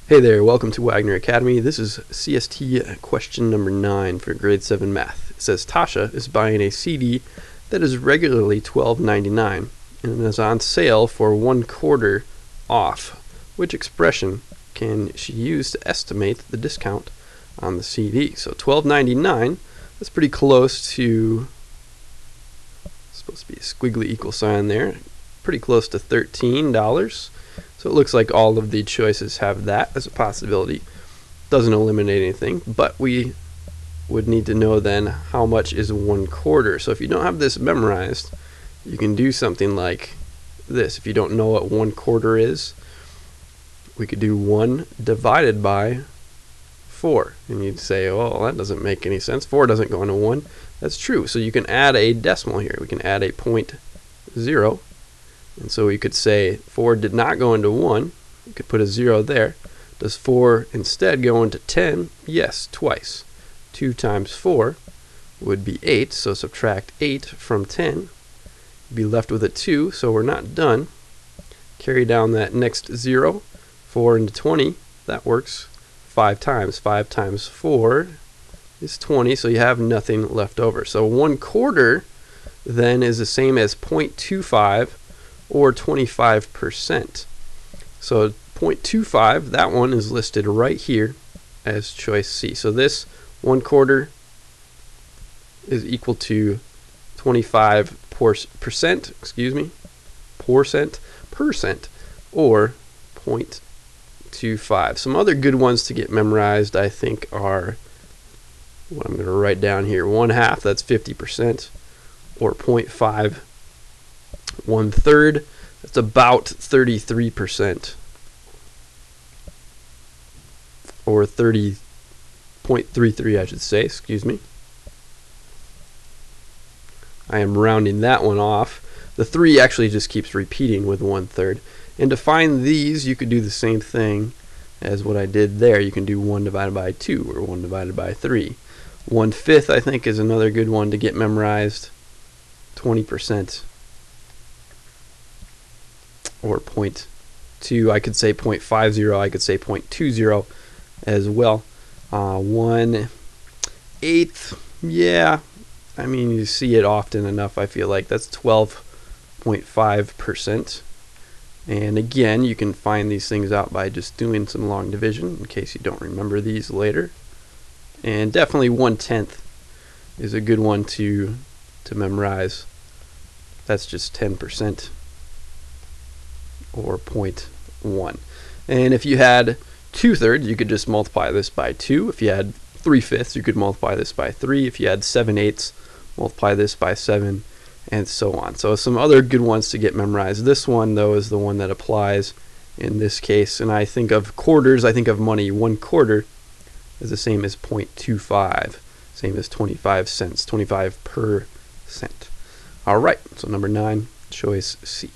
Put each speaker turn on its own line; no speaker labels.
Hey there, welcome to Wagner Academy. This is CST question number 9 for grade 7 math. It says Tasha is buying a CD that is regularly $12.99 and is on sale for 1/4 off. Which expression can she use to estimate the discount on the CD? So $12.99, that's pretty close to, supposed to be a squiggly equal sign there, pretty close to $13. So it looks like all of the choices have that as a possibility. Doesn't eliminate anything, but we would need to know then how much is 1/4. So if you don't have this memorized, you can do something like this. If you don't know what 1/4 is, we could do 1 divided by 4. And you'd say, oh, that doesn't make any sense. 4 doesn't go into 1. That's true. So you can add a decimal here. We can add a 0.0. And so we could say 4 did not go into 1. You could put a 0 there. Does 4 instead go into 10? Yes, twice. 2 times 4 would be 8, so subtract 8 from 10. You'd be left with a 2, so we're not done. Carry down that next 0. 4 into 20, that works 5 times. 5 times 4 is 20, so you have nothing left over. So 1/4 then is the same as 0.25 or 25%. So 0.25, that one is listed right here as choice C. So this 1/4 is equal to 25%, percent, or 0.25. Some other good ones to get memorized, I think, are what I'm going to write down here. 1/2, that's 50%, or 0.5. 1/3, that's about 33%, or 30.33, I should say, excuse me. I am rounding that one off. The 3 actually just keeps repeating with 1/3. And to find these, you could do the same thing as what I did there. You can do 1 divided by 2 or 1 divided by 3. 1/5, I think, is another good one to get memorized. 20%. Or 0.2, I could say 0.50, I could say 0.20 as well. 1/8, yeah, I mean, you see it often enough, I feel like. That's 12.5%. And again, you can find these things out by just doing some long division in case you don't remember these later. And definitely 1/10 is a good one to memorize. That's just 10%. Or 0.1. And if you had 2/3, you could just multiply this by 2. If you had 3/5, you could multiply this by 3. If you had 7/8, multiply this by 7, and so on. So some other good ones to get memorized. This one, though, is the one that applies in this case. And I think of quarters, I think of money. 1/4 is the same as 0.25, same as 25 cents, 25%. All right, so number 9, choice C.